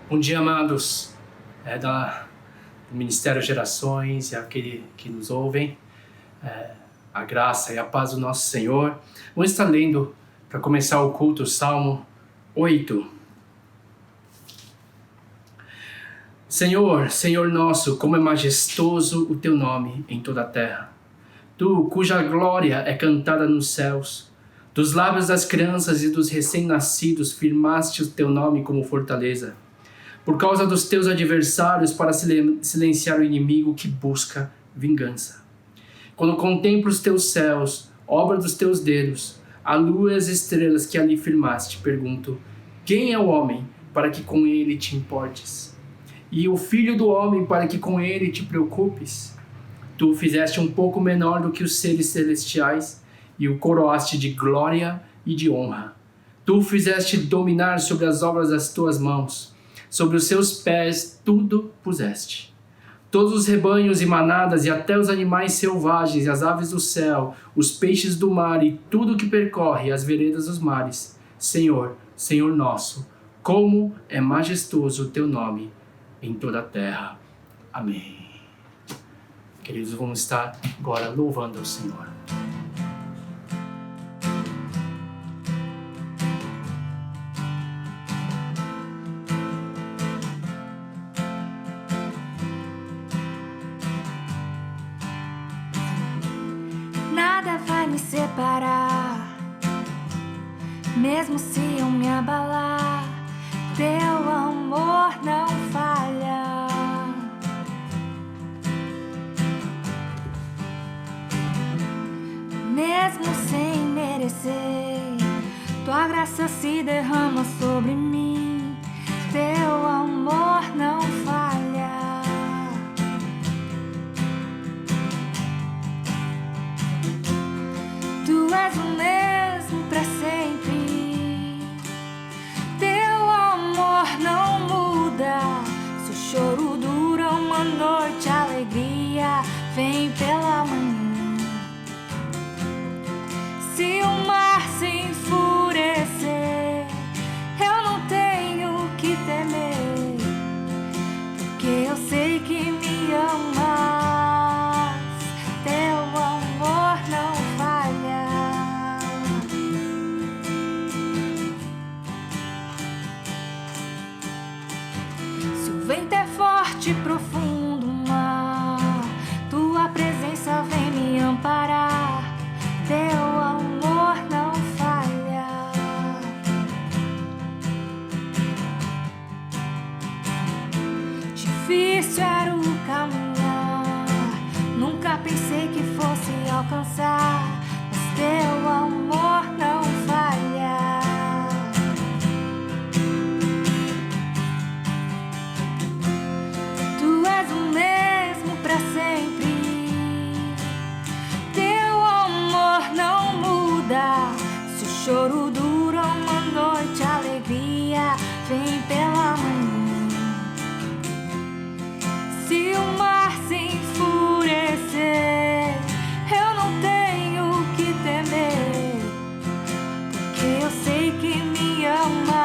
Bom dia, amados do Ministério Gerações e aquele que nos ouvem. A graça e a paz do nosso Senhor. Vamos estar lendo, para começar o culto, o Salmo 8. Senhor, Senhor nosso, como é majestoso o teu nome em toda a terra. Tu, cuja glória é cantada nos céus, dos lábios das crianças e dos recém-nascidos firmaste o teu nome como fortaleza, por causa dos teus adversários, para silenciar o inimigo que busca vingança. Quando contemplo os teus céus, obra dos teus dedos, a lua e as estrelas que ali firmaste, pergunto: quem é o homem para que com ele te importes? E o filho do homem para que com ele te preocupes? Tu o fizeste um pouco menor do que os seres celestiais e o coroaste de glória e de honra. Tu o fizeste dominar sobre as obras das tuas mãos. Sobre os seus pés tudo puseste. Todos os rebanhos e manadas e até os animais selvagens e as aves do céu, os peixes do mar e tudo que percorre as veredas dos mares. Senhor, Senhor nosso, como é majestoso o teu nome em toda a terra. Amém. Queridos, vamos estar agora louvando ao Senhor. Nada vai me separar, mesmo se eu me abalar, teu amor não falha. Mesmo sem merecer, tua graça se derrama sobre mim, teu amor não falha. Tu és o mesmo para sempre, teu amor não muda. Se o choro dura uma noite, a alegria vem pela manhã. Se o mar se enfurecer, eu não tenho que temer, porque eu sei que me amas, teu amor não falha. Se o vento é forte e profundo o mar, tua presença vem me amparar, teu amor não falha. Difícil era o caminhar, nunca pensei que fosse alcançar, mas teu amor não falha. Tu és o mesmo para sempre, não muda. Se o choro dura uma noite, a alegria vem pela manhã. Se o mar se enfurecer, eu não tenho que temer, porque eu sei que me amas.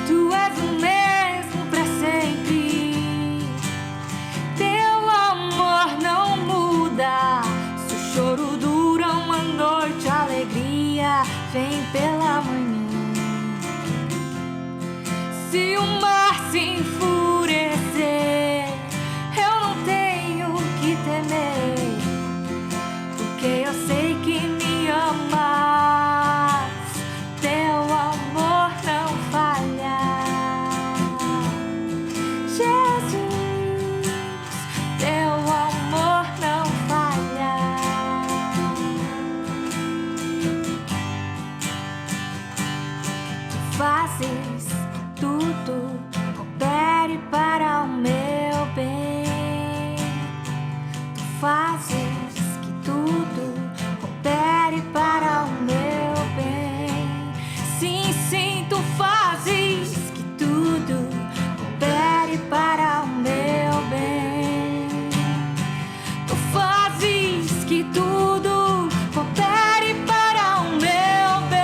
Tu és o mesmo para sempre, não muda. Se o choro dura uma noite, a alegria vem pela manhã. Se o mar se enfurecer, eu não tenho que temer, porque eu sei que me amas, teu amor não falha. Jesus, teu amor não falha. Tu fazes que tudo coopere para o meu bem. Tu fazes que tudo coopere para o meu bem. Sim, sim, tu fazes que tudo coopere para o meu bem. Tu fazes que tudo coopere para o meu bem.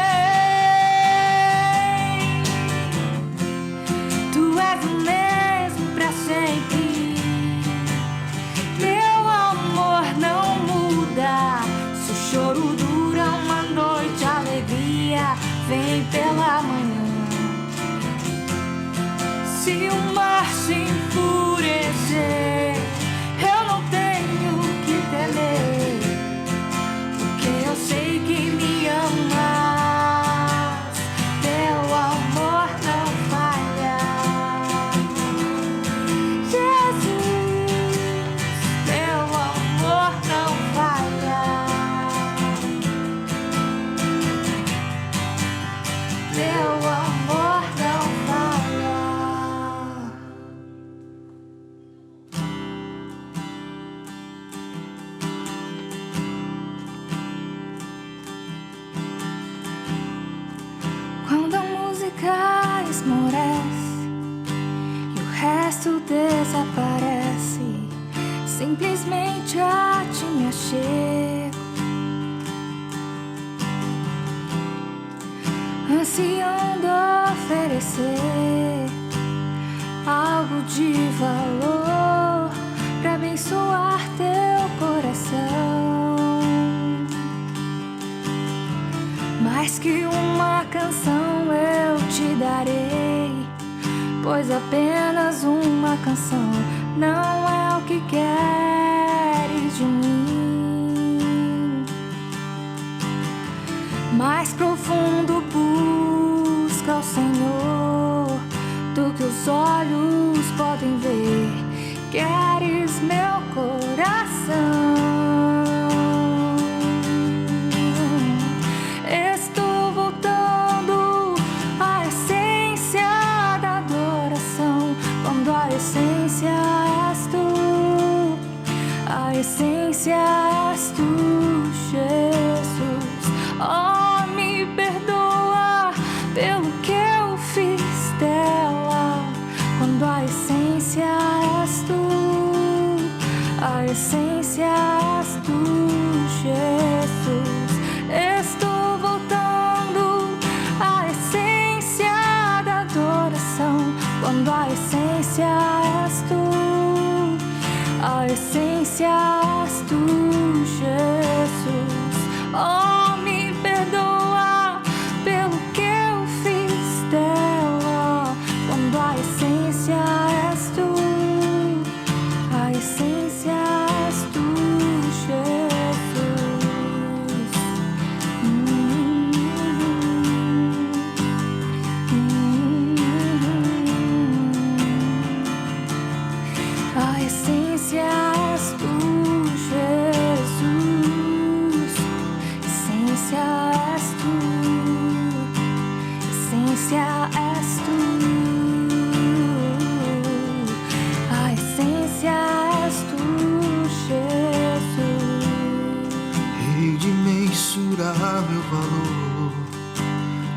resto desaparece, simplesmente a ti me achego, ansiando oferecer algo de valor pra abençoar teu coração. Mais que uma canção eu te darei, pois apenas uma canção não é o que queres de mim. Mais profundo busca o Senhor do que os olhos podem ver. Queres meu coração. Estou voltando à essência da adoração, quando a essência és tu, a essência és tu, Jesus. Oh, me perdoa pelo que eu fiz dela, quando a essência és tu, a essência és tu, Jesus. Estou voltando à essência da adoração, quando a essência és tu, a essência és tu, Jesus. Oh, me perdoa pelo que eu fiz dela, quando a essência és tu, a essência és tu, Jesus. A essência és tu, Jesus. Essência és tu, essência és tu. A essência és tu, Jesus. Hei de mensurar meu valor,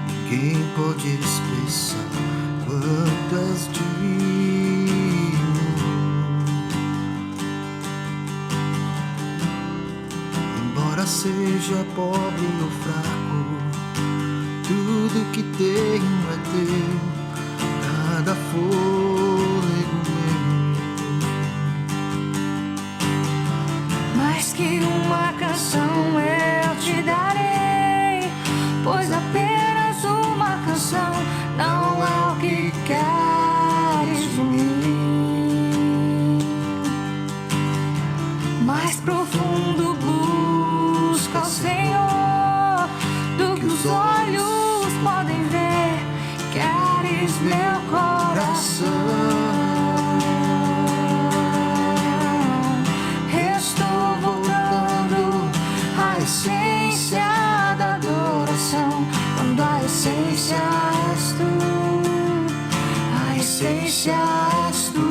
ninguém pode expressar quanto és digno. Embora seja pobre ou fraco, tudo que tenho é teu, cada fôlego meu. Mais que uma canção eu te darei, pois apenas uma canção não é o que queres de mim. Mais profundo busca o Senhor do que os olhos podem ver. Queres meu coração. Estou voltando à essência da adoração, quando a essência és tu, a essência és tu,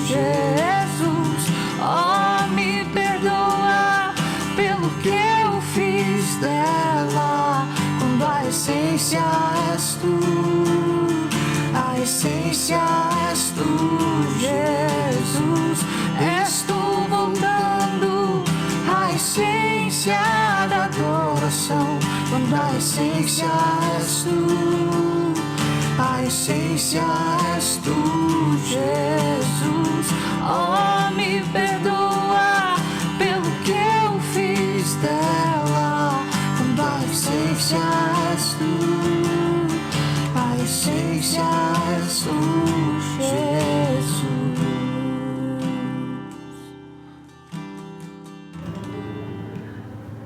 Jesus. Oh, me perdoa pelo que eu fiz dela, quando a essência és tu, a essência és tu, Jesus. Estou voltando à essência da adoração, quando a essência és tu, a essência és tu, Jesus. Oh, me perdoa pelo que eu fiz dela, quando a essência és tu, a essência és tu, Jesus.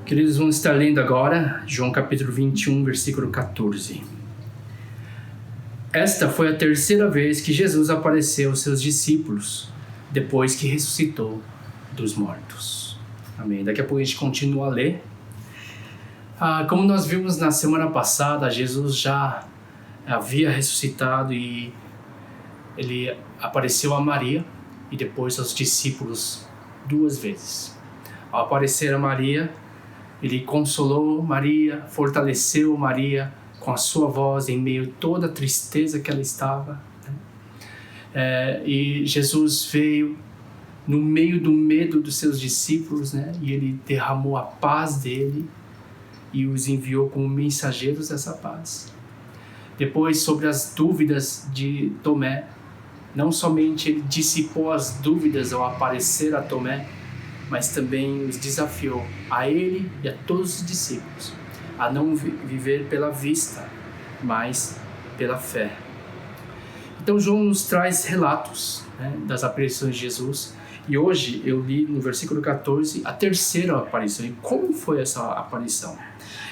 Queridos, vamos estar lendo agora João capítulo 21, versículo 14. Esta foi a terceira vez que Jesus apareceu aos seus discípulos, depois que ressuscitou dos mortos. Amém. Daqui a pouco a gente continua a ler. Como nós vimos na semana passada, Jesus já havia ressuscitado e ele apareceu a Maria e depois aos discípulos 2 vezes. Ao aparecer a Maria, ele consolou Maria, fortaleceu Maria com a sua voz em meio a toda a tristeza que ela estava. E Jesus veio no meio do medo dos seus discípulos, né? E ele derramou a paz dele e os enviou como mensageiros dessa paz. Depois, sobre as dúvidas de Tomé, não somente ele dissipou as dúvidas ao aparecer a Tomé, mas também os desafiou, a ele e a todos os discípulos, a não viver pela vista, mas pela fé. Então João nos traz relatos, né, das aparições de Jesus, e hoje eu li no versículo 14 a terceira aparição. E como foi essa aparição?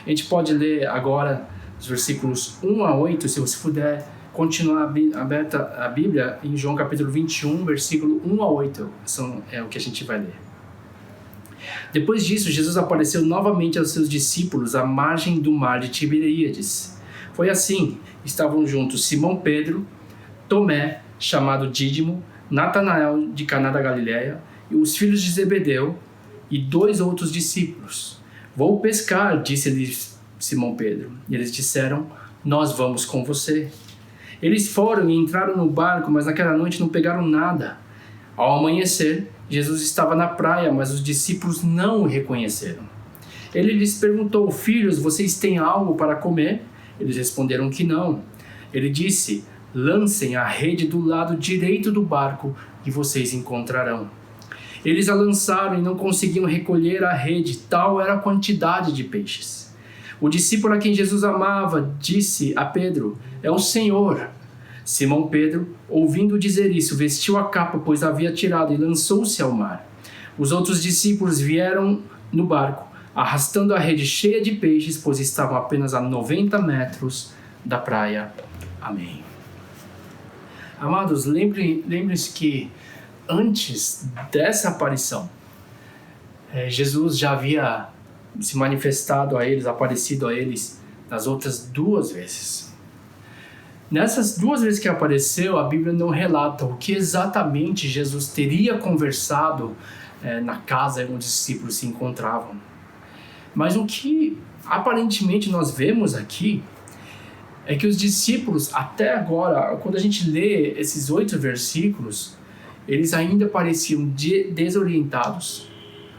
A gente pode ler agora os versículos 1 a 8, se você puder continuar aberta a Bíblia em João capítulo 21, versículo 1 a 8, é o que a gente vai ler. Depois disso, Jesus apareceu novamente aos seus discípulos à margem do mar de Tiberíades. Foi assim, estavam juntos Simão Pedro, Tomé, chamado Dídimo, Natanael de Caná da Galileia, e os filhos de Zebedeu, e 2 outros discípulos. Vou pescar, disse-lhes Simão Pedro. E eles disseram, nós vamos com você. Eles foram e entraram no barco, mas naquela noite não pegaram nada. Ao amanhecer, Jesus estava na praia, mas os discípulos não o reconheceram. Ele lhes perguntou, filhos, vocês têm algo para comer? Eles responderam que não. Ele disse, lancem a rede do lado direito do barco e vocês encontrarão. Eles a lançaram e não conseguiam recolher a rede, tal era a quantidade de peixes. O discípulo a quem Jesus amava disse a Pedro, é o Senhor. Simão Pedro, ouvindo dizer isso, vestiu a capa, pois havia tirado, e lançou-se ao mar. Os outros discípulos vieram no barco, arrastando a rede cheia de peixes, pois estavam apenas a 90 metros da praia. Amém. Amados, lembrem-se que antes dessa aparição, Jesus já havia se manifestado a eles, aparecido a eles nas outras 2 vezes. Nessas 2 vezes que apareceu, a Bíblia não relata o que exatamente Jesus teria conversado na casa onde os discípulos se encontravam. Mas o que aparentemente nós vemos aqui é que os discípulos, até agora, quando a gente lê esses 8 versículos, eles ainda pareciam desorientados,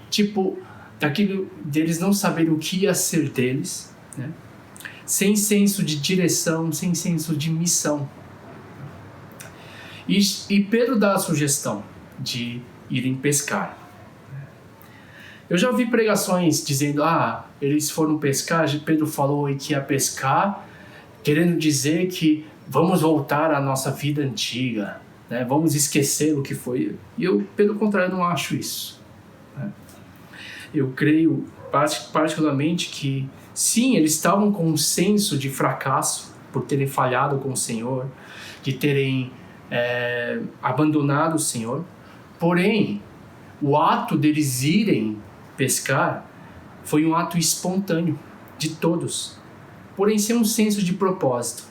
tipo, daquilo deles não saberem o que ia ser deles, né? Sem senso de direção, sem senso de missão. E Pedro dá a sugestão de irem pescar. Eu já ouvi pregações dizendo, eles foram pescar, Pedro falou que ia pescar, querendo dizer que vamos voltar à nossa vida antiga, né? Vamos esquecer o que foi. E eu, pelo contrário, não acho isso, né? Eu creio particularmente que, sim, eles estavam com um senso de fracasso por terem falhado com o Senhor, de terem abandonado o Senhor. Porém, o ato deles irem pescar foi um ato espontâneo de todos, porém sem um senso de propósito,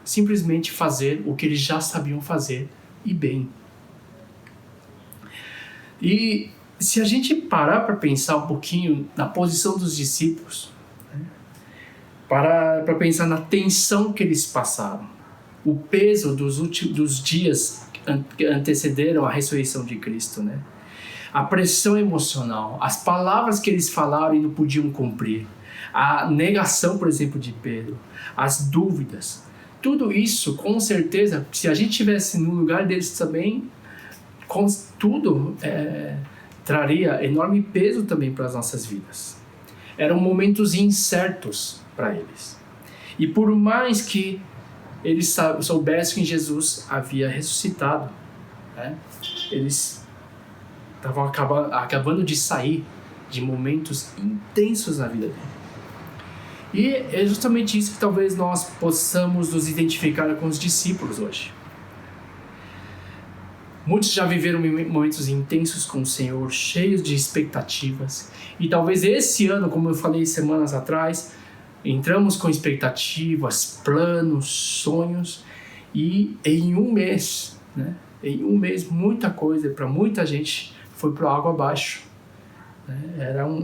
simplesmente fazer o que eles já sabiam fazer e bem. E se a gente parar para pensar um pouquinho na posição dos discípulos, né, para pensar na tensão que eles passaram, o peso dos dias que antecederam a ressurreição de Cristo, né? A pressão emocional, as palavras que eles falaram e não podiam cumprir, a negação, por exemplo, de Pedro, as dúvidas, tudo isso, com certeza, se a gente estivesse no lugar deles também, tudo traria enorme peso também para as nossas vidas. Eram momentos incertos para eles. E por mais que eles soubessem que Jesus havia ressuscitado, né, eles estavam acabando de sair de momentos intensos na vida dele. E é justamente isso que talvez nós possamos nos identificar com os discípulos hoje. Muitos já viveram momentos intensos com o Senhor, cheios de expectativas. E talvez esse ano, como eu falei semanas atrás, entramos com expectativas, planos, sonhos. E em um mês, né? Em um mês, muita coisa para muita gente foi por água abaixo.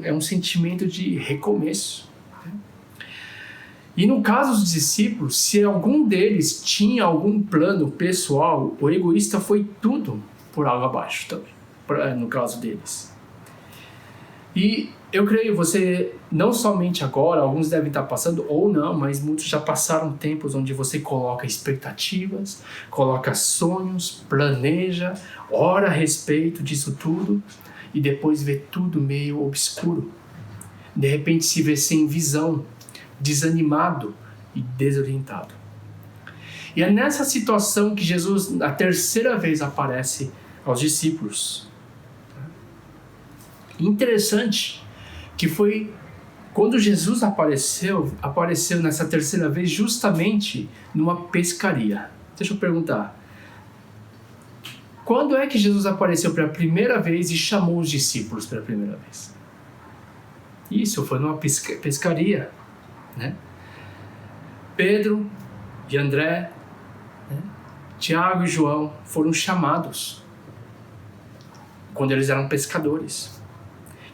É um sentimento de recomeço. E no caso dos discípulos, se algum deles tinha algum plano pessoal, o egoísta foi tudo por água abaixo também, no caso deles. E eu creio, você, não somente agora, alguns devem estar passando, ou não, mas muitos já passaram tempos onde você coloca expectativas, coloca sonhos, planeja, ora a respeito disso tudo, e depois vê tudo meio obscuro. De repente se vê sem visão, desanimado e desorientado. E é nessa situação que Jesus, a terceira vez, aparece aos discípulos. Interessante que foi quando Jesus apareceu nessa terceira vez justamente numa pescaria. Deixa eu perguntar. Quando é que Jesus apareceu pela primeira vez e chamou os discípulos pela primeira vez? Isso, foi numa pescaria, né? Pedro e André, né? Tiago e João foram chamados quando eles eram pescadores.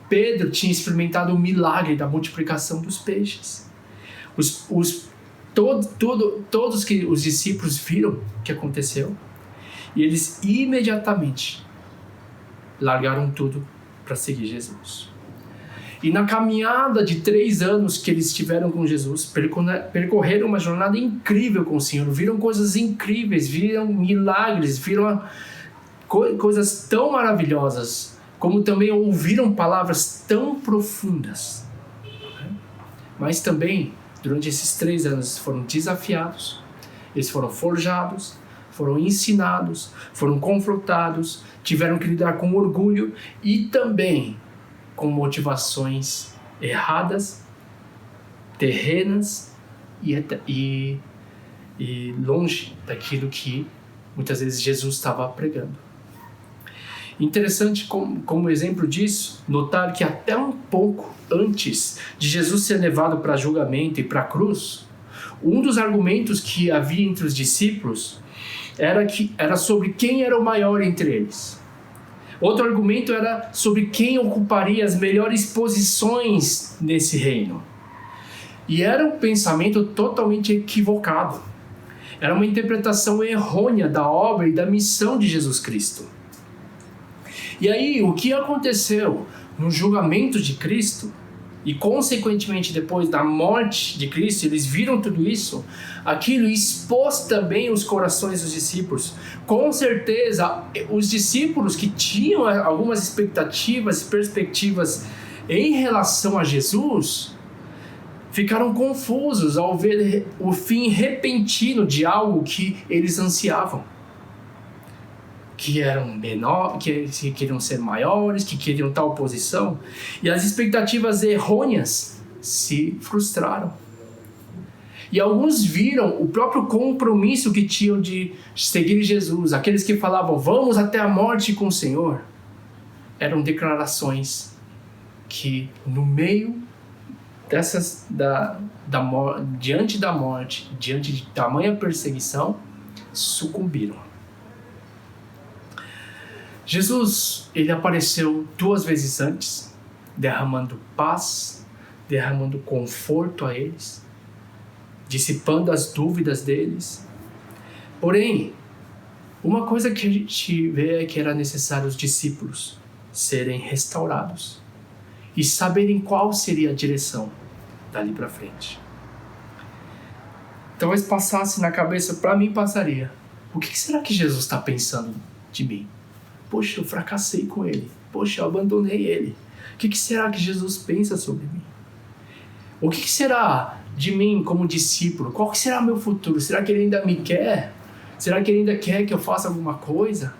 Pedro tinha experimentado o milagre da multiplicação dos peixes. Todos que os discípulos viram o que aconteceu, e eles imediatamente largaram tudo para seguir Jesus. E na caminhada de 3 anos que eles tiveram com Jesus, percorreram uma jornada incrível com o Senhor, viram coisas incríveis, viram milagres, viram coisas tão maravilhosas, como também ouviram palavras tão profundas. Mas também, durante esses 3 anos, foram desafiados, eles foram forjados, foram ensinados, foram confrontados, tiveram que lidar com orgulho e também com motivações erradas, terrenas e longe daquilo que muitas vezes Jesus estava pregando. Interessante como exemplo disso, notar que até um pouco antes de Jesus ser levado para julgamento e para a cruz, um dos argumentos que havia entre os discípulos era sobre quem era o maior entre eles. Outro argumento era sobre quem ocuparia as melhores posições nesse reino. E era um pensamento totalmente equivocado. Era uma interpretação errônea da obra e da missão de Jesus Cristo. E aí, o que aconteceu no julgamento de Cristo, e consequentemente depois da morte de Cristo, eles viram tudo isso, aquilo expôs também os corações dos discípulos. Com certeza, os discípulos que tinham algumas expectativas e perspectivas em relação a Jesus, ficaram confusos ao ver o fim repentino de algo que eles ansiavam. Que eram menores, que queriam ser maiores, que queriam tal posição. E as expectativas errôneas se frustraram. E alguns viram o próprio compromisso que tinham de seguir Jesus. Aqueles que falavam, vamos até a morte com o Senhor. Eram declarações que no meio dessas, diante da morte, diante de tamanha perseguição, sucumbiram. Jesus, ele apareceu 2 vezes antes, derramando paz, derramando conforto a eles, dissipando as dúvidas deles. Porém, uma coisa que a gente vê é que era necessário os discípulos serem restaurados e saberem qual seria a direção dali para frente. Talvez passasse na cabeça, para mim passaria, o que será que Jesus está pensando de mim? Poxa, eu fracassei com ele. Poxa, eu abandonei ele. O que será que Jesus pensa sobre mim? O que será de mim como discípulo? Qual será meu futuro? Será que ele ainda me quer? Será que ele ainda quer que eu faça alguma coisa?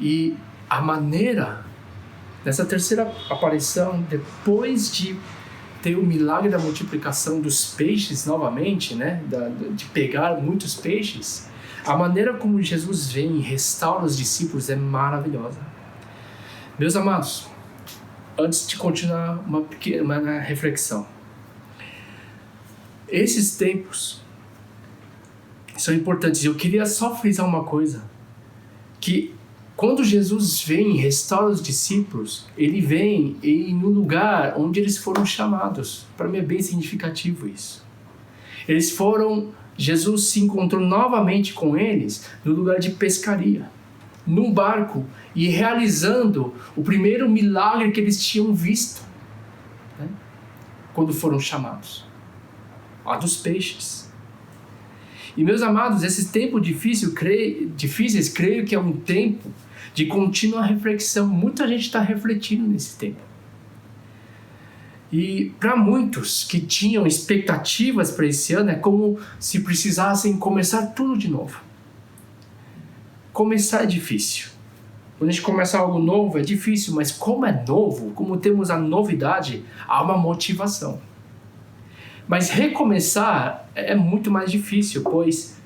E a maneira dessa terceira aparição, depois de ter o milagre da multiplicação dos peixes novamente, né? De pegar muitos peixes, a maneira como Jesus vem e restaura os discípulos é maravilhosa. Meus amados, antes de continuar uma reflexão, esses tempos são importantes. Eu queria só frisar uma coisa, que Quando Jesus vem e restaura os discípulos, ele vem no lugar onde eles foram chamados. Para mim é bem significativo isso. Jesus se encontrou novamente com eles no lugar de pescaria, num barco, e realizando o primeiro milagre que eles tinham visto, né? Quando foram chamados, a dos peixes. E meus amados, esses tempos difíceis, creio que é um tempo de contínua reflexão. Muita gente está refletindo nesse tempo. E para muitos que tinham expectativas para esse ano, é como se precisassem começar tudo de novo. Começar é difícil. Quando a gente começa algo novo é difícil, mas como é novo, como temos a novidade, há uma motivação. Mas recomeçar é muito mais difícil, pois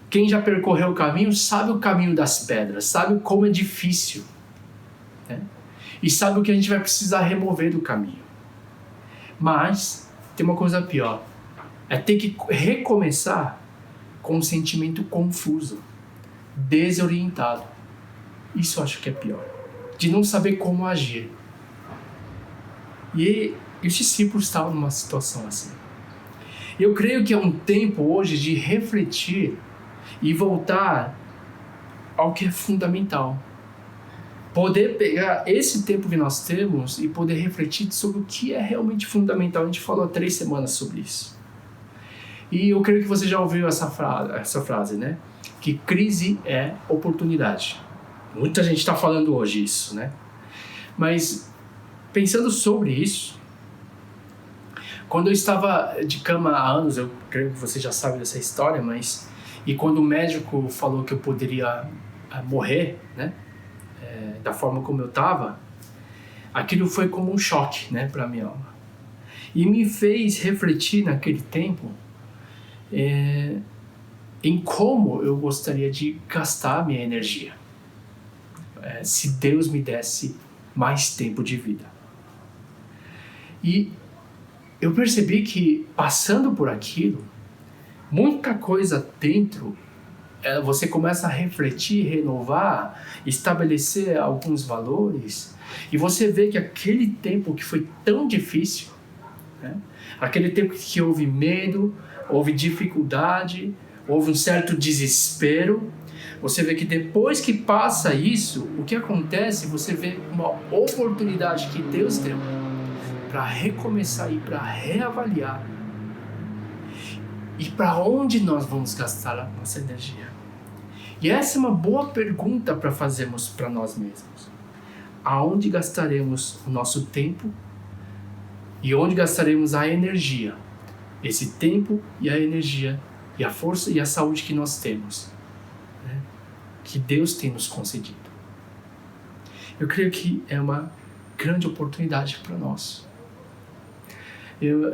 quem já percorreu o caminho sabe o caminho das pedras, sabe como é difícil, né? E sabe o que a gente vai precisar remover do caminho. Mas tem uma coisa pior, é ter que recomeçar com um sentimento confuso, desorientado. Isso eu acho que é pior, de não saber como agir. E os discípulos estavam numa situação assim. Eu creio que é um tempo hoje de refletir e voltar ao que é fundamental. Poder pegar esse tempo que nós temos e poder refletir sobre o que é realmente fundamental. A gente falou há 3 semanas sobre isso. E eu creio que você já ouviu essa frase, né? Que crise é oportunidade. Muita gente está falando hoje isso, né? Mas pensando sobre isso, quando eu estava de cama há anos, eu creio que você já sabe dessa história, e quando o médico falou que eu poderia morrer, né? Da forma como eu estava, aquilo foi como um choque, né, para a minha alma. E me fez refletir naquele tempo em como eu gostaria de gastar a minha energia, se Deus me desse mais tempo de vida. E eu percebi que, passando por aquilo, muita coisa dentro, você começa a refletir, renovar, estabelecer alguns valores, e você vê que aquele tempo que foi tão difícil, né? Aquele tempo que houve medo, houve dificuldade, houve um certo desespero, você vê que depois que passa isso, o que acontece? Você vê uma oportunidade que Deus deu para recomeçar e para reavaliar. E para onde nós vamos gastar a nossa energia? E essa é uma boa pergunta para fazermos para nós mesmos. Aonde gastaremos o nosso tempo e onde gastaremos a energia? Esse tempo e a energia e a força e a saúde que nós temos, né? Que Deus tem nos concedido. Eu creio que é uma grande oportunidade para nós.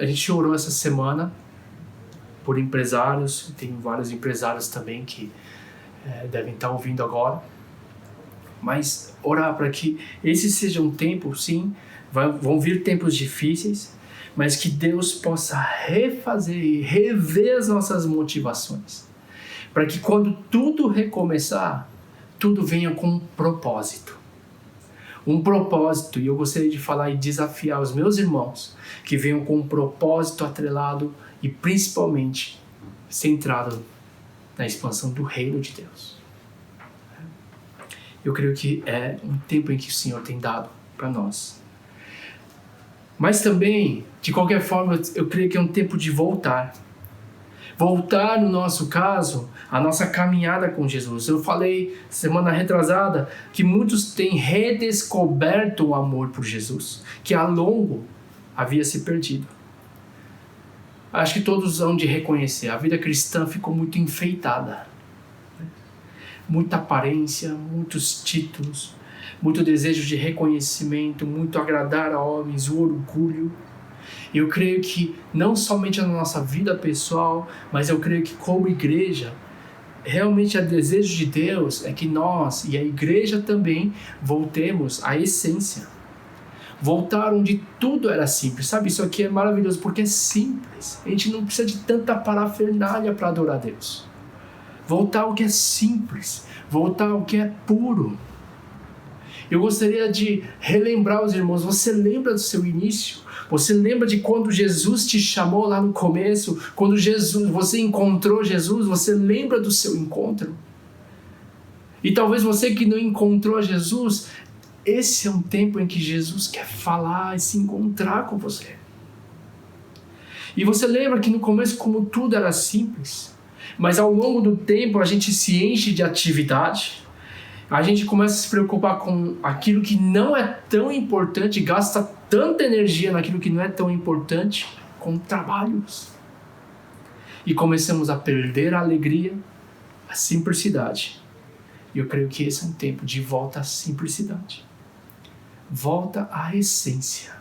A gente orou essa semana por empresários, tem vários empresários também que devem estar ouvindo agora, mas orar para que esse seja um tempo, sim, vão vir tempos difíceis, mas que Deus possa refazer e rever as nossas motivações, para que quando tudo recomeçar, tudo venha com um propósito, e eu gostaria de falar e desafiar os meus irmãos que venham com um propósito atrelado e principalmente centrado na expansão do reino de Deus. Eu creio que é um tempo em que o Senhor tem dado para nós. Mas também, de qualquer forma, eu creio que é um tempo de voltar. Voltar, no nosso caso, a nossa caminhada com Jesus. Eu falei semana retrasada que muitos têm redescoberto o amor por Jesus, que há longo havia se perdido. Acho que todos vão de reconhecer, a vida cristã ficou muito enfeitada. Muita aparência, muitos títulos, muito desejo de reconhecimento, muito agradar a homens, o orgulho. Eu creio que não somente na nossa vida pessoal, mas eu creio que como igreja, realmente o desejo de Deus é que nós e a igreja também voltemos à essência. Voltar onde tudo era simples. Sabe, isso aqui é maravilhoso porque é simples. A gente não precisa de tanta parafernália para adorar a Deus. Voltar ao que é simples. Voltar ao que é puro. Eu gostaria de relembrar os irmãos, você lembra do seu início? Você lembra de quando Jesus te chamou lá no começo? Quando você encontrou Jesus, você lembra do seu encontro? E talvez você que não encontrou Jesus, esse é um tempo em que Jesus quer falar e se encontrar com você. E você lembra que no começo, como tudo era simples, mas ao longo do tempo a gente se enche de atividade, a gente começa a se preocupar com aquilo que não é tão importante, gasta tanta energia naquilo que não é tão importante, com trabalhos. E começamos a perder a alegria, a simplicidade. E eu creio que esse é um tempo de volta à simplicidade. Volta à essência.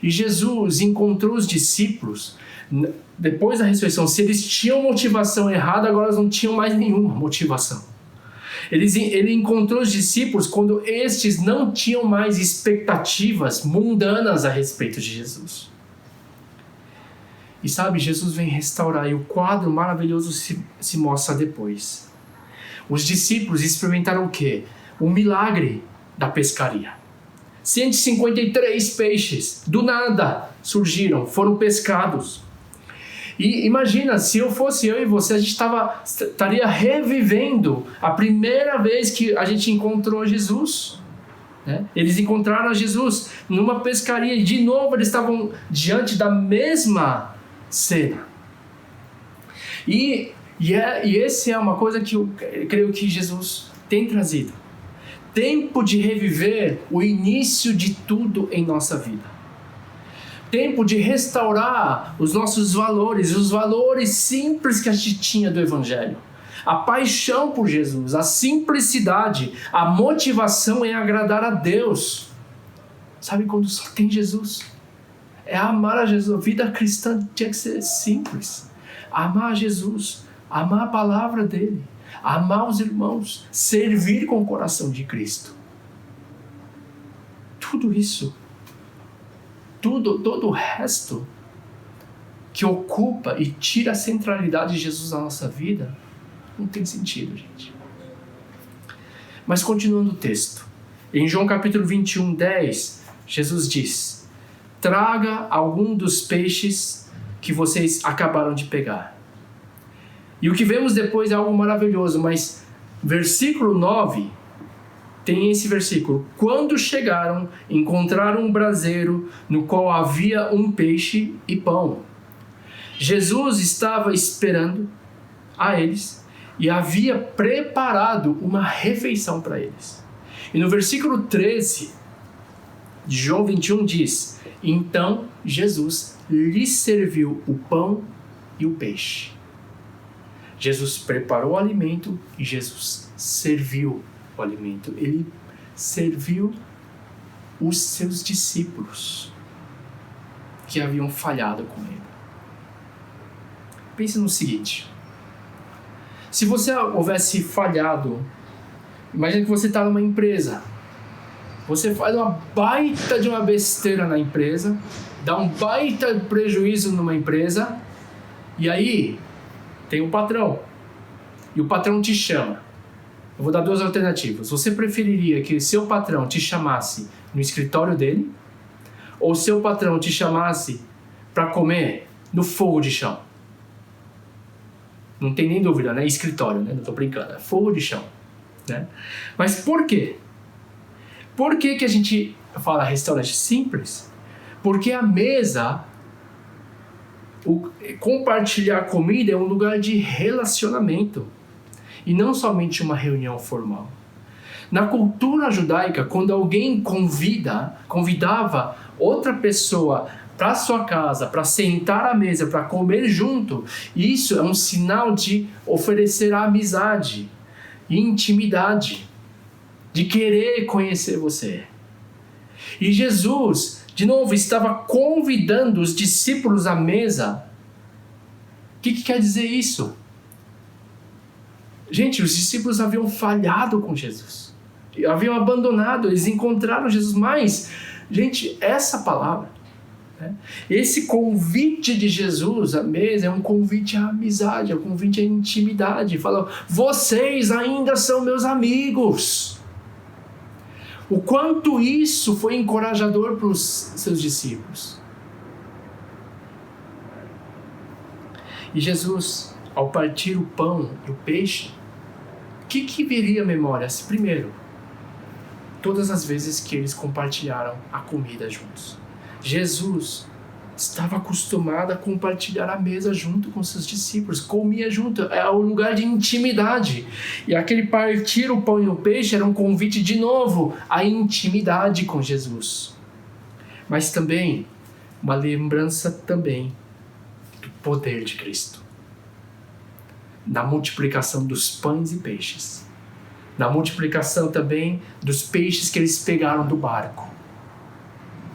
E Jesus encontrou os discípulos, depois da ressurreição, se eles tinham motivação errada, agora eles não tinham mais nenhuma motivação. Ele encontrou os discípulos quando estes não tinham mais expectativas mundanas a respeito de Jesus. E sabe, Jesus vem restaurar e o quadro maravilhoso se mostra depois. Os discípulos experimentaram o quê? O milagre da pescaria. 153 peixes, do nada, surgiram, foram pescados. E imagina, se fosse eu e você, a gente estaria revivendo a primeira vez que a gente encontrou Jesus. Né? Eles encontraram Jesus numa pescaria e de novo eles estavam diante da mesma cena. E essa é uma coisa que eu creio que Jesus tem trazido. Tempo de reviver o início de tudo em nossa vida. Tempo de restaurar os nossos valores, os valores simples que a gente tinha do Evangelho. A paixão por Jesus, a simplicidade, a motivação em agradar a Deus. Sabe quando só tem Jesus? É amar a Jesus. A vida cristã tinha que ser simples. Amar a Jesus, amar a palavra dele, amar os irmãos, servir com o coração de Cristo. Tudo isso. Todo o resto que ocupa e tira a centralidade de Jesus na nossa vida não tem sentido, gente. Mas continuando o texto, em João capítulo 21, 10, Jesus diz: traga algum dos peixes que vocês acabaram de pegar. E o que vemos depois é algo maravilhoso, mas versículo 9 tem esse versículo. Quando chegaram, encontraram um braseiro no qual havia um peixe e pão. Jesus estava esperando a eles e havia preparado uma refeição para eles. E no versículo 13 de João 21 diz: então Jesus lhes serviu o pão e o peixe. Jesus preparou o alimento e Jesus serviu o alimento. Ele serviu os seus discípulos que haviam falhado com ele. Pense no seguinte: se você houvesse falhado, imagine que você está numa empresa, você faz uma baita de uma besteira na empresa, dá um baita prejuízo numa empresa, e aí tem um patrão, e o patrão te chama. Eu vou dar duas alternativas. Você preferiria que seu patrão te chamasse no escritório dele, ou seu patrão te chamasse para comer no fogo de chão? Não tem nem dúvida, né? Escritório, né? Não estou brincando, é fogo de chão, né? Mas por quê? Por que a gente fala restaurante simples? Porque a mesa, compartilhar comida é um lugar de relacionamento e não somente uma reunião formal. Na cultura judaica, quando alguém convidava outra pessoa para sua casa, para sentar à mesa, para comer junto, isso é um sinal de oferecer amizade, intimidade, de querer conhecer você. E Jesus, de novo, estava convidando os discípulos à mesa. O que quer dizer isso? Gente, os discípulos haviam falhado com Jesus. Haviam abandonado, eles encontraram Jesus. Mas, gente, essa palavra, né, esse convite de Jesus à mesa é um convite à amizade, é um convite à intimidade. Fala: vocês ainda são meus amigos. O quanto isso foi encorajador para os seus discípulos. E Jesus, ao partir o pão e o peixe, o que viria à memória? Primeiro, todas as vezes que eles compartilharam a comida juntos. Jesus estava acostumado a compartilhar a mesa junto com seus discípulos, comia junto, é um lugar de intimidade. E aquele partir o pão e o peixe era um convite de novo à intimidade com Jesus. Mas também, uma lembrança também do poder de Cristo. Na multiplicação dos pães e peixes. Na multiplicação também dos peixes que eles pegaram do barco.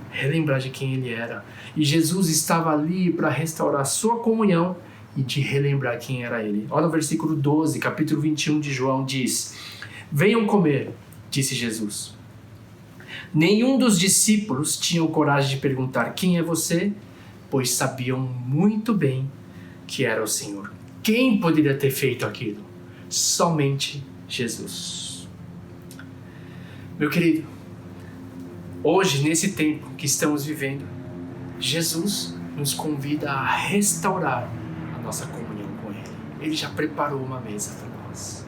Relembrar de quem ele era. E Jesus estava ali para restaurar a sua comunhão e de relembrar quem era ele. Olha o versículo 12, capítulo 21 de João, diz: venham comer, disse Jesus. Nenhum dos discípulos tinha coragem de perguntar: quem é você? Pois sabiam muito bem que era o Senhor. Quem poderia ter feito aquilo? Somente Jesus. Meu querido, hoje, nesse tempo que estamos vivendo, Jesus nos convida a restaurar a nossa comunhão com Ele. Ele já preparou uma mesa para nós.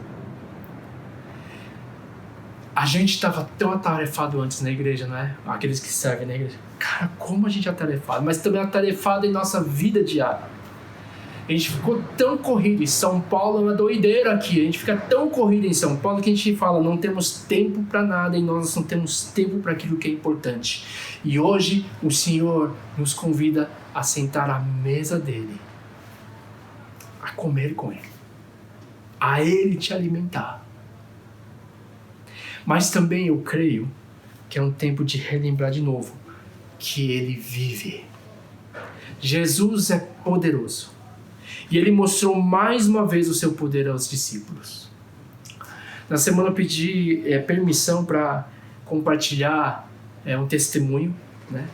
A gente estava tão atarefado antes na igreja, não é? Aqueles que servem na igreja. Cara, como a gente é atarefado, mas também atarefado em nossa vida diária. A gente ficou tão corrido, em São Paulo é uma doideira aqui, a gente fica tão corrido em São Paulo que a gente fala, não temos tempo para nada e nós não temos tempo para aquilo que é importante. E hoje o Senhor nos convida a sentar à mesa dele, a comer com ele, a ele te alimentar. Mas também eu creio que é um tempo de relembrar de novo que ele vive. Jesus é poderoso. E ele mostrou mais uma vez o seu poder aos discípulos. Na semana eu pedi permissão para compartilhar um testemunho, né?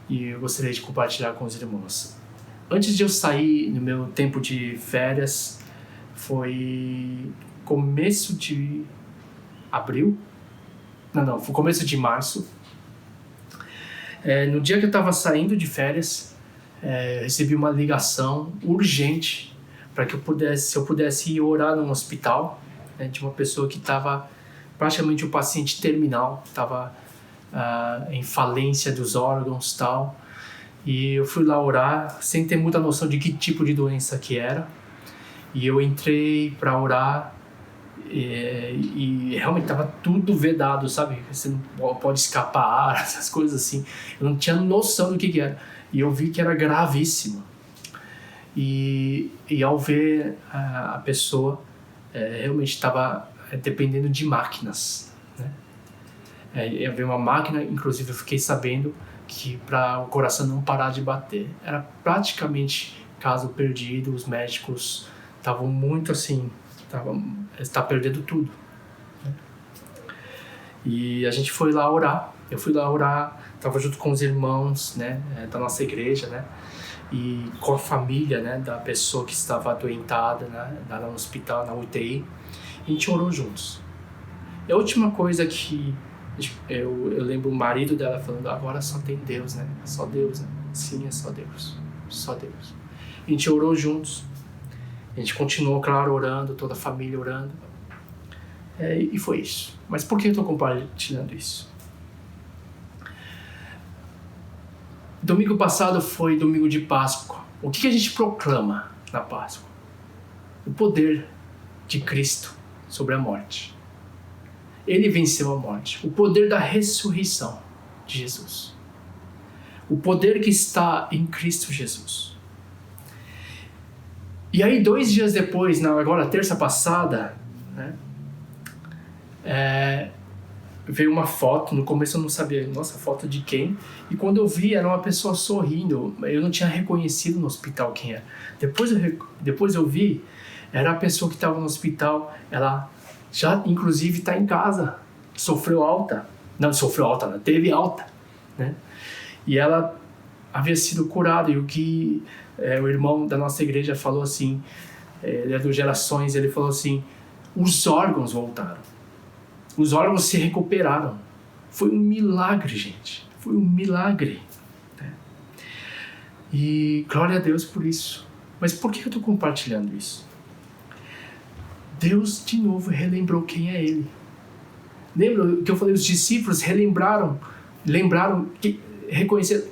E eu gostaria de compartilhar com os irmãos. Antes de eu sair no meu tempo de férias, foi começo de abril? Não, foi começo de março. No dia que eu estava saindo de férias, recebi uma ligação urgente para que se eu pudesse ir orar num hospital, né, de uma pessoa que estava praticamente um paciente terminal, estava em falência dos órgãos e tal. E eu fui lá orar sem ter muita noção de que tipo de doença que era. E eu entrei para orar e realmente estava tudo vedado, sabe? Você não pode escapar ar, essas coisas assim. Eu não tinha noção do que era. E eu vi que era gravíssimo. E ao ver a pessoa, realmente estava dependendo de máquinas, né? Eu vi uma máquina, inclusive eu fiquei sabendo que para o coração não parar de bater. Era praticamente caso perdido, os médicos estavam muito assim, está perdendo tudo, né? E a gente foi lá orar. Eu fui lá orar, estava junto com os irmãos, né, da nossa igreja, né, e com a família, né, da pessoa que estava adoentada, né, lá no hospital, na UTI. A gente orou juntos. E a última coisa que eu lembro o marido dela falando: agora só tem Deus, né? Só Deus, né? Sim, é só Deus. Só Deus. A gente orou juntos. A gente continuou, claro, orando, toda a família orando. E foi isso. Mas por que eu estou compartilhando isso? Domingo passado foi domingo de Páscoa. O que a gente proclama na Páscoa? O poder de Cristo sobre a morte. Ele venceu a morte. O poder da ressurreição de Jesus. O poder que está em Cristo Jesus. E aí 2 dias depois, agora terça passada, né, veio uma foto. No começo eu não sabia, nossa, foto de quem? E quando eu vi, era uma pessoa sorrindo. Eu não tinha reconhecido no hospital quem era. Depois eu vi, era a pessoa que estava no hospital. Ela já, inclusive, está em casa. Teve alta, né? E ela havia sido curada. E o que o irmão da nossa igreja falou assim, ele é do Gerações, ele falou assim: os órgãos voltaram. Os órgãos se recuperaram. Foi um milagre, gente. Foi um milagre. Né? E glória a Deus por isso. Mas por que eu estou compartilhando isso? Deus, de novo, relembrou quem é Ele. Lembra que eu falei? Os discípulos lembraram, que reconheceram,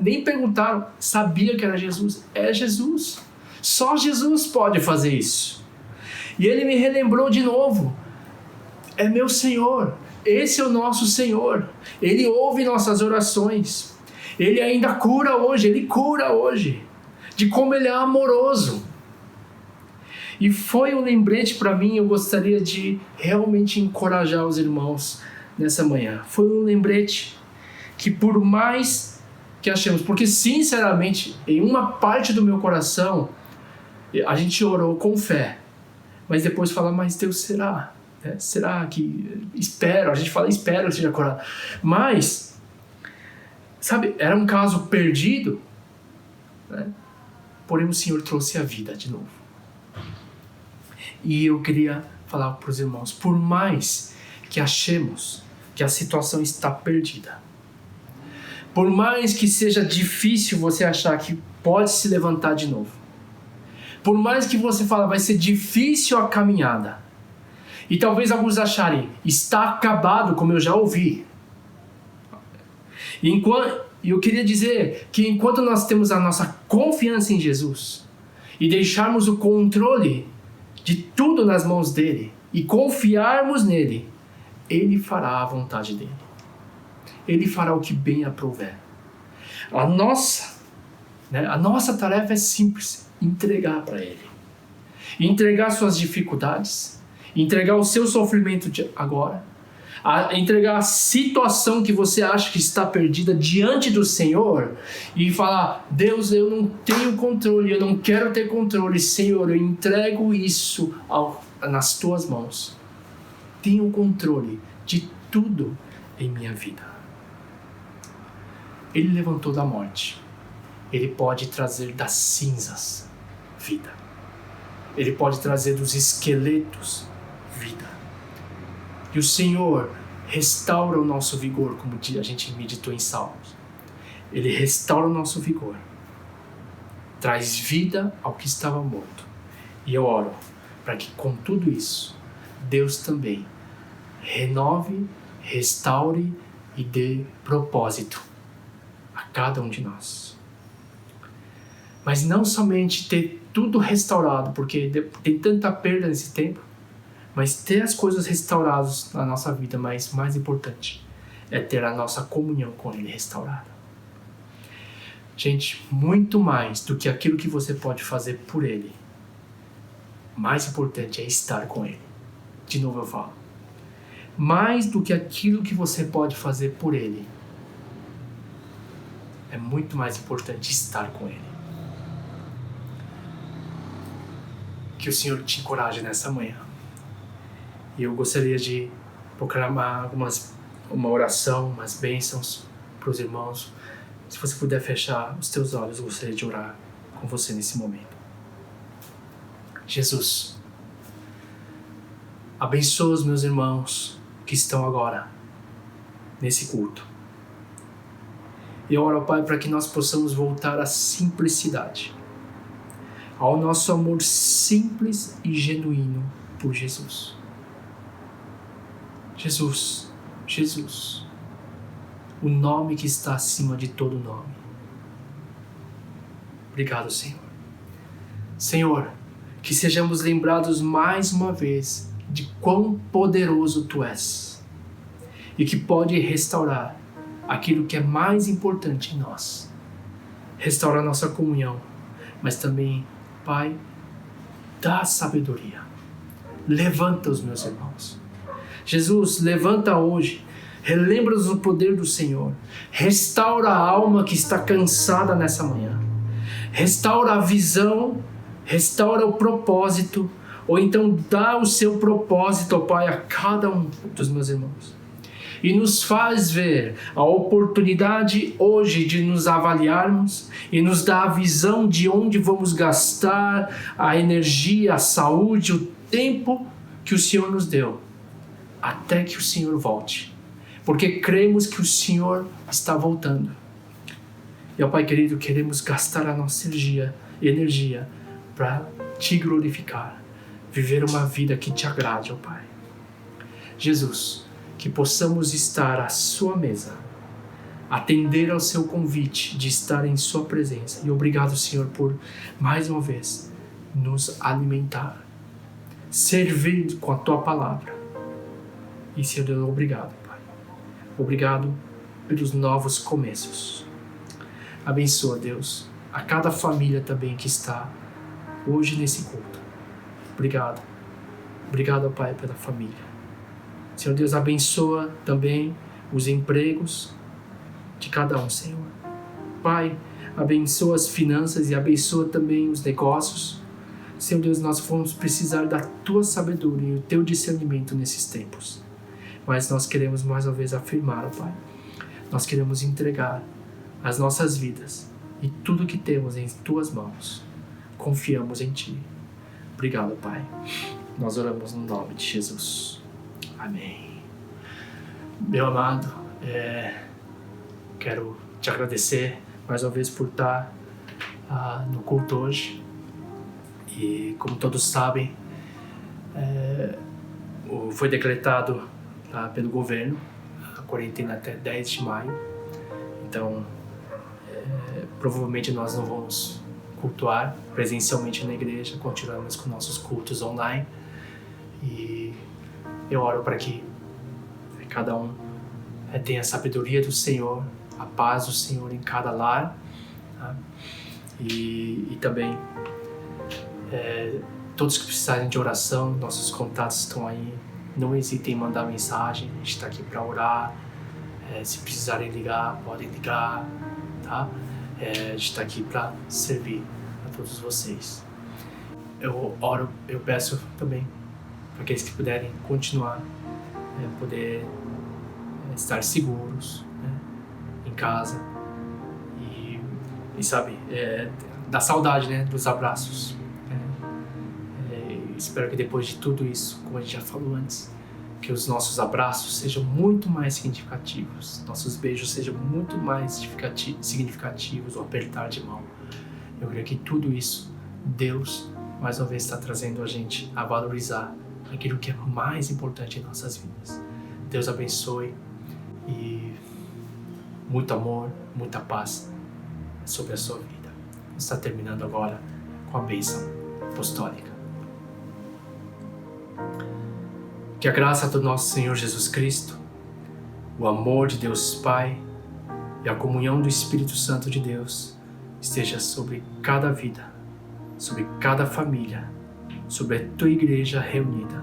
nem perguntaram, sabia que era Jesus. É Jesus. Só Jesus pode fazer isso. E Ele me relembrou de novo. É meu Senhor. Esse é o nosso Senhor. Ele ouve nossas orações. Ele ainda cura hoje. Ele cura hoje. De como Ele é amoroso. E foi um lembrete para mim. Eu gostaria de realmente encorajar os irmãos nessa manhã. Foi um lembrete que, por mais que achemos, porque sinceramente, em uma parte do meu coração, a gente orou com fé, mas depois fala, mas Deus, será? Será que... Espero, a gente fala, espero que seja curado. Mas, sabe, era um caso perdido, né? Porém o Senhor trouxe a vida de novo. E eu queria falar para os irmãos, por mais que achemos que a situação está perdida, por mais que seja difícil você achar que pode se levantar de novo, por mais que você fale, vai ser difícil a caminhada, e talvez alguns acharem, está acabado, como eu já ouvi. E eu queria dizer que enquanto nós temos a nossa confiança em Jesus, e deixarmos o controle de tudo nas mãos dele, e confiarmos nele, ele fará a vontade dele. Ele fará o que bem aprouver. A nossa tarefa é simples, entregar para ele. Entregar suas dificuldades, entregar o seu sofrimento de agora, entregar a situação que você acha que está perdida diante do Senhor e falar, Deus, eu não tenho controle, eu não quero ter controle, Senhor, eu entrego isso nas tuas mãos. Tenho controle de tudo em minha vida. Ele levantou da morte. Ele pode trazer das cinzas vida. Ele pode trazer dos esqueletos vida. E o Senhor restaura o nosso vigor, como a gente meditou em Salmos. Ele restaura o nosso vigor. Traz vida ao que estava morto. E eu oro para que com tudo isso, Deus também renove, restaure e dê propósito a cada um de nós. Mas não somente ter tudo restaurado, porque tem tanta perda nesse tempo, mas ter as coisas restauradas na nossa vida, mas mais importante é ter a nossa comunhão com Ele restaurada. Gente, muito mais do que aquilo que você pode fazer por Ele, mais importante é estar com Ele. De novo eu falo. Mais do que aquilo que você pode fazer por Ele, é muito mais importante estar com Ele. Que o Senhor te encoraje nessa manhã. E eu gostaria de proclamar uma oração, umas bênçãos para os irmãos. Se você puder fechar os teus olhos, eu gostaria de orar com você nesse momento. Jesus, abençoa os meus irmãos que estão agora nesse culto. Eu oro, Pai, para que nós possamos voltar à simplicidade, ao nosso amor simples e genuíno por Jesus. Jesus, Jesus, o nome que está acima de todo nome. Obrigado, Senhor. Senhor, que sejamos lembrados mais uma vez de quão poderoso Tu és e que pode restaurar aquilo que é mais importante em nós. Restaurar nossa comunhão, mas também, Pai, dá sabedoria. Levanta os meus irmãos. Jesus, levanta hoje. Relembra-nos do poder do Senhor. Restaura a alma que está cansada nessa manhã. Restaura a visão. Restaura o propósito. Ou então dá o seu propósito, ó Pai, a cada um dos meus irmãos. E nos faz ver a oportunidade hoje de nos avaliarmos e nos dá a visão de onde vamos gastar a energia, a saúde, o tempo que o Senhor nos deu, até que o Senhor volte. porque cremos que o Senhor está voltando. E, ó Pai querido, queremos gastar a nossa energia para Te glorificar, viver uma vida que Te agrade, ó Pai. Jesus, que possamos estar à Sua mesa, atender ao Seu convite de estar em Sua presença. E obrigado, Senhor, por mais uma vez nos alimentar, servir com a Tua palavra. E, Senhor Deus, obrigado, Pai. Obrigado pelos novos começos. Abençoa, Deus, a cada família também que está hoje nesse culto. Obrigado. Obrigado, Pai, pela família. Senhor Deus, abençoa também os empregos de cada um, Senhor. Pai, abençoa as finanças e abençoa também os negócios. Senhor Deus, nós vamos precisar da Tua sabedoria e o Teu discernimento nesses tempos. Mas nós queremos mais uma vez afirmar, ó Pai, nós queremos entregar as nossas vidas e tudo que temos em Tuas mãos. Confiamos em Ti. Obrigado, Pai. Nós oramos no nome de Jesus. Amém. Meu amado, quero Te agradecer mais uma vez por estar no culto hoje. E como todos sabem, foi decretado pelo governo a quarentena até 10 de maio. Então, provavelmente nós não vamos cultuar presencialmente na igreja, continuamos com nossos cultos online. E eu oro para que cada um tenha a sabedoria do Senhor, a paz do Senhor em cada lar, tá? E também todos que precisarem de oração, nossos contatos estão aí. Não hesitem em mandar mensagem, a gente está aqui para orar. Se precisarem ligar, podem ligar, tá? A gente está aqui para servir a todos vocês. Eu peço também para aqueles que puderem continuar, poder estar seguros, né, em casa e sabe, da saudade, né, dos abraços. Espero que depois de tudo isso, como a gente já falou antes, que os nossos abraços sejam muito mais significativos, nossos beijos sejam muito mais significativos, o apertar de mão. Eu creio que tudo isso, Deus, mais uma vez, está trazendo a gente a valorizar aquilo que é mais importante em nossas vidas. Deus abençoe e muito amor, muita paz sobre a sua vida. Está terminando agora com a bênção apostólica. Que a graça do nosso Senhor Jesus Cristo, o amor de Deus Pai e a comunhão do Espírito Santo de Deus esteja sobre cada vida, sobre cada família, sobre a tua igreja reunida,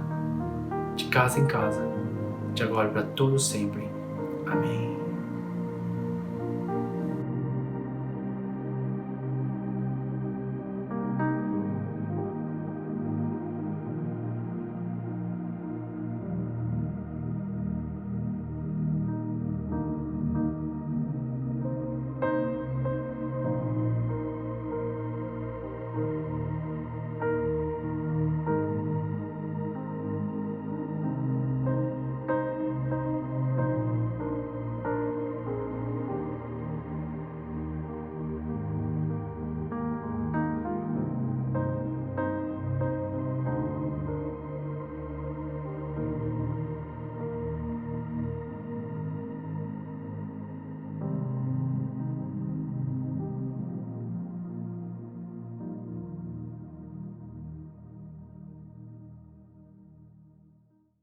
de casa em casa, de agora para todos sempre. Amém.